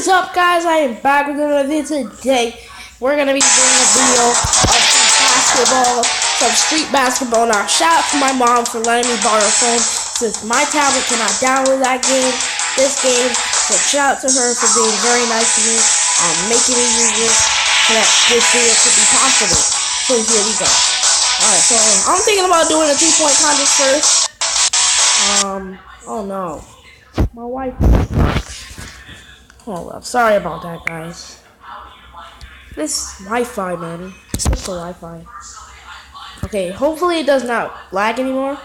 is up, guys? I am back with another video today. We're gonna be doing a video of some basketball, some street basketball. Now, shout out to my mom for letting me borrow her phone since my tablet cannot download this game. So shout out to her for being very nice to me, making me use this so that this video could be possible. So here we go. Alright, so I'm thinking about doing a 3-point contest first. Oh no, my wife. Hold up, sorry about that, guys. This Wi-Fi, man. It's just the Wi-Fi. Okay, hopefully it does not lag anymore.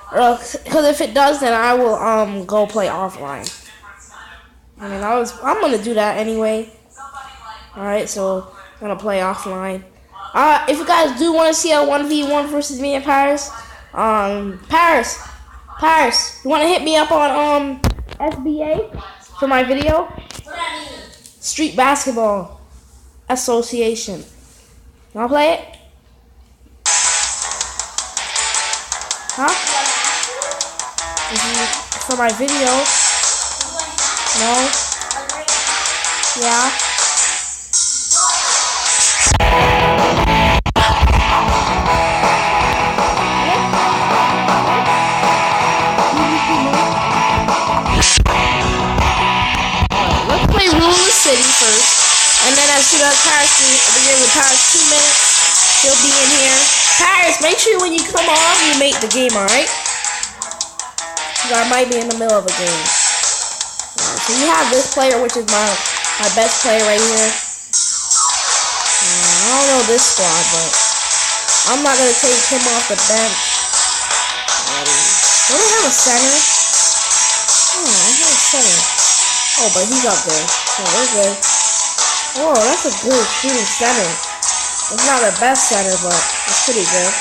Because if it does, then I will go play offline. I mean, I'm gonna do that anyway. Alright, so I'm gonna play offline. If you guys do want to see a 1v1 versus me and Paris, Paris, you want to hit me up on SBA for my video? What that mean? Street Basketball Association. You wanna play it? Huh? For my video. No? Yeah? Let's play Rule the City first. And then as soon as Paris begins with Paris 2 minutes, he'll be in here. Paris, make sure when you come on, you make the game, alright? Because I might be in the middle of a game. So you have this player, which is my best player right here. I don't know this squad, but I'm not going to take him off the bench. Don't I have a center? Oh, I have a center. Oh, but he's up there. So we're good. Whoa, that's a good shooting center. It's not the best center, but it's pretty good.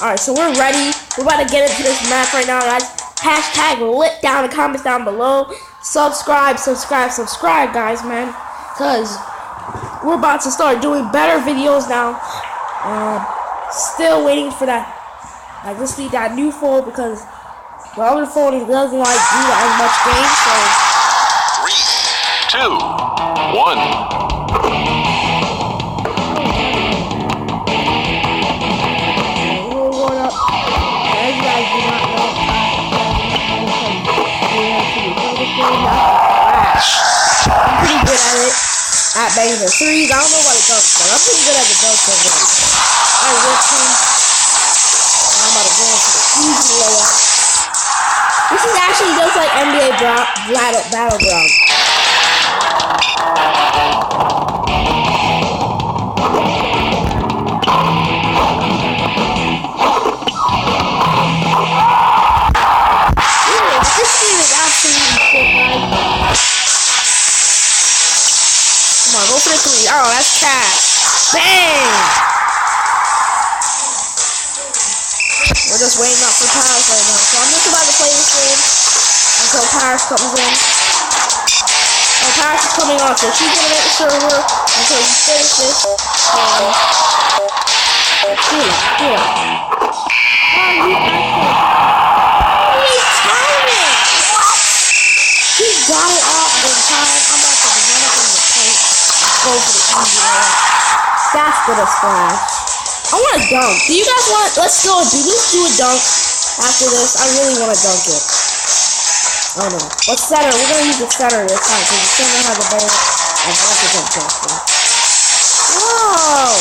Alright, so we're ready. We're about to get into this match right now, guys. Hashtag lit down in the comments down below. Subscribe, guys, man. Because we're about to start doing better videos now. Still waiting for that. I just need that new phone because the other phone doesn't like do as much games, so 3, 2, 1. I'm pretty good at it. At banging the threes. I don't know about the dunks, but I'm pretty good at the dunks already. I whipped him. And I'm about to go into the easy layup. This is actually just like NBA Battleground. This game is absolutely sick, guys. Come on, go for the three. Oh, that's cash. Bang! We're just waiting up for Paris right now. So I'm just about to play this game until Paris comes in. Oh, Paris is coming on, so she's gonna make the server until we finish this. Here. He got it off in time. I'm about to run up in the paint and go for the easy layup. That's for the splash. I want to dunk. Do you guys want? Let's do a dunk after this. I really want to dunk it. Oh no. What center? We're gonna use the center this time because the center has a better advantage of dunking. Whoa!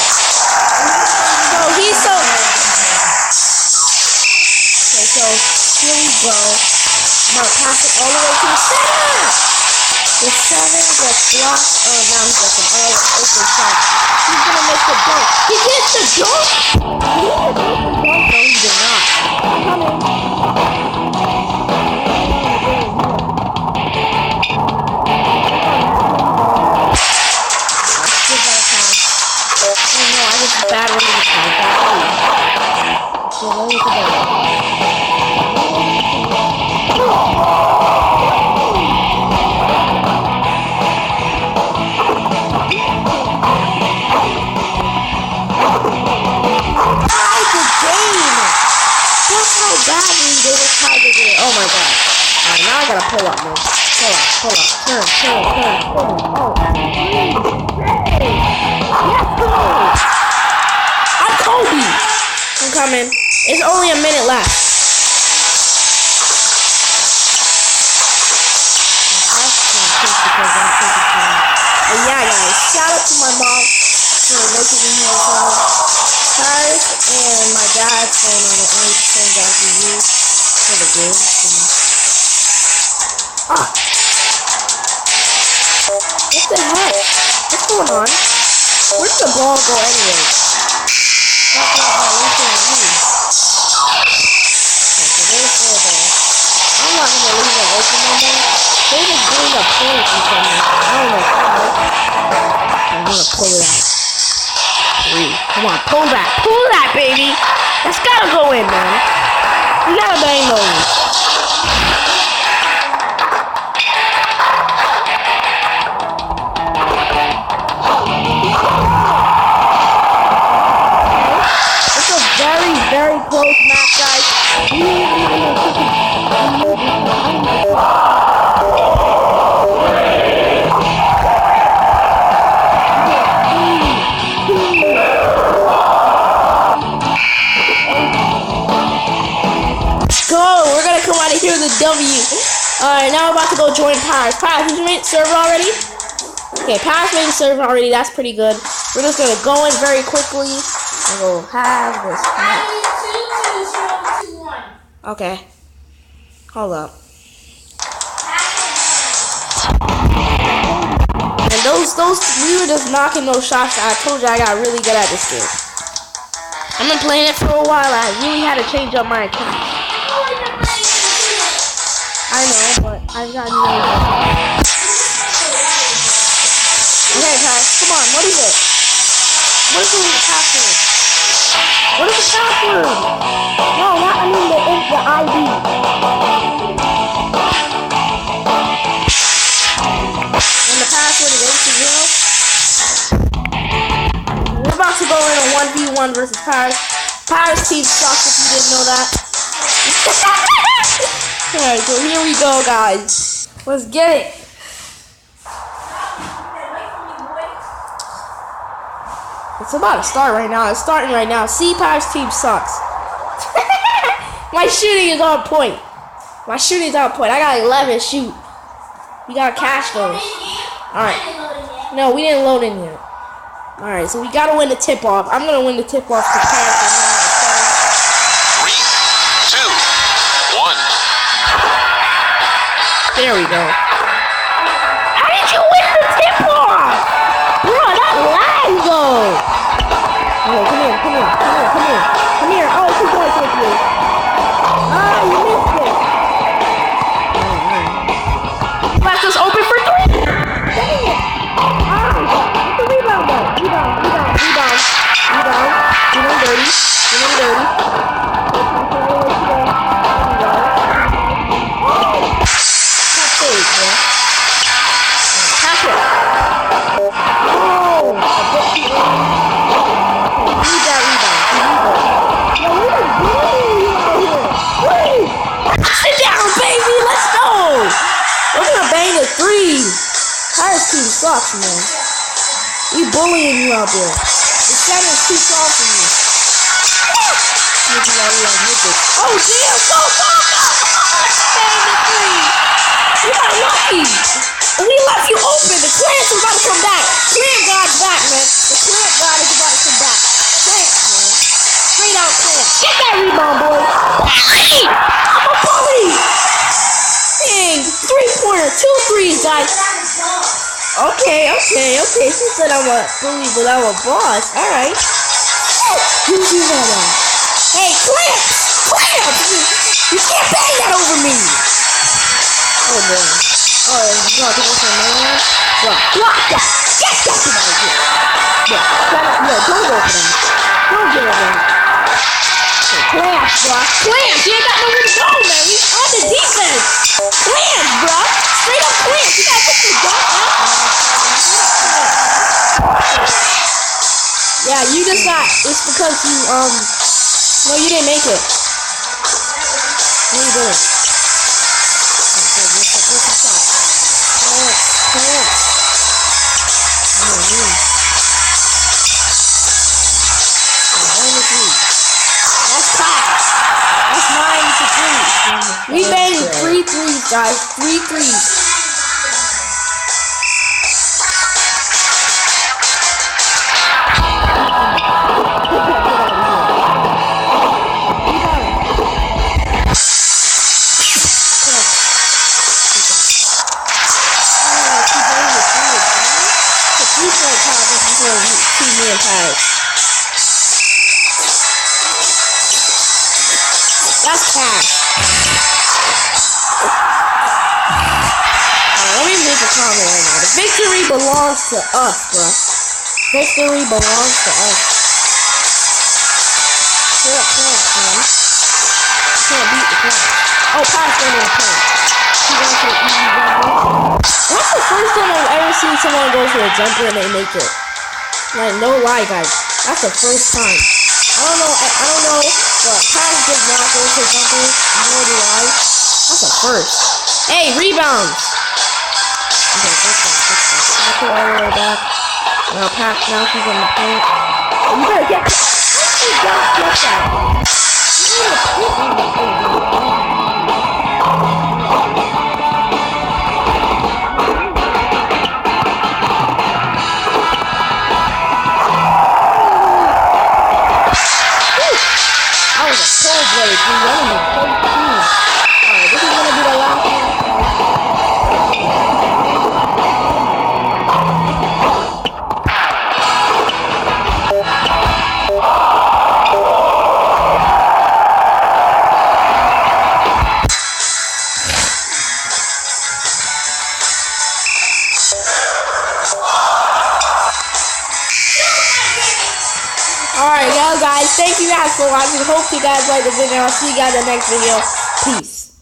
So he's so. Okay, so here we go. I'm gonna pass it all the way to the center. The center gets blocked. Oh, now he's got some open shot. He's gonna make the dunk. He gets the dunk. He hit the dunk. No, he did not. I'm coming. Let's give that a pass. Oh no, I just battered the pass. So let me get the game! Hold up. Turn. Oh. Let's go. I'm Kobe. I'm coming. It's only a minute left. And yeah, guys, shout out to my mom for making me have fun. Paris and my dad's phone are the only phones that I can use for the game. What the heck? What's going on? Where did the ball go anyway? That's not my LinkedIn lead. Okay, so there's the ball. I'm not gonna leave it open no more. They just bring up points or something. I don't know how. I'm gonna pull it out. 3. Come on, pull that. Pull that, baby. That's gotta go in, man. You gotta bang those. It's a very, very close match, guys. Here's the W. Alright, now I'm about to go join Paris. Paris, did you make the server already? Okay, Paris made the server already. That's pretty good. We're just gonna go in very quickly and we'll have this. Okay. Hold up. And we were just knocking those shots. I told you I got really good at this game. I've been playing it for a while. I really had to change up my account. I know, but I've got no idea. Okay, guys, come on, what is it? What is the password? What is the password? No, not, I mean the ID. And the password is 820. We're about to go in a 1v1 versus Paris. Paris team sucks if you didn't know that. Alright, so here we go, guys. Let's get it. It's about to start right now. It's starting right now. See, Paris team sucks. My shooting is on point. I got 11 shoot. We got cash those. Alright. No, we didn't load in yet. Alright, so we gotta win the tip-off. I'm gonna win the tip-off for Paris. 3, 2, 1. There we go. How did you win the tip-off? Bro, that lag though. Okay, come here. Oh, 2 points with you. Ah, you missed it. Left us open for 3. Dang it. Ah, what's the rebound though? Rebound. Doing dirty. Team sucks, man. We bullying you out there. The center's too soft for you. Oh, damn, go! Bang the 3. You got lucky. We left you open. The Clamps are about to come back. Clamp God's back, man. The Clamp God is about to come back. Clamps, man. Straight out Clamps. Get that rebound, boy. Hey! I'm a bully. Dang, 3-pointer, 2 threes, guys. Okay. She said I'm a bully, but I'm a boss. Alright. You do that now. Hey, Clamps! You can't bang that over me! Oh, boy. Oh, you want to go for another one? Block that! Get that to my head! Don't go for them. Don't get over them. Clamps, bro. Clamps! You ain't got nowhere to go, man. We on the defense. Clamps, bro. Straight up Clamps. You gotta put your gun up. Yeah, you just got. It's because you no, you didn't make it. No, you didn't. Okay, what's the shot? guys. 3 threes. Two-man pass. That's pass. Let me make a comment right now. The victory belongs to us, bro. Victory belongs to us. Shut up, man. You can't beat the class. Oh, pass went in the paint. He went for the easy jumper. That's the first time I've ever seen someone go for a jumper and they make it. Like, no lie, guys. That's the first time. I don't know, but pass did not go for jumper, nor do I. That's a first. Hey, rebounds! Okay, good one. Pass it all the way back. Now pass, now she's in the paint. Oh, you better get that. How did you not get that? You need to put on the paint. Alright, this is gonna be the last one. Alright, well guys, thank you guys for watching. Hope you guys liked the video. I'll see you guys in the next video. Peace.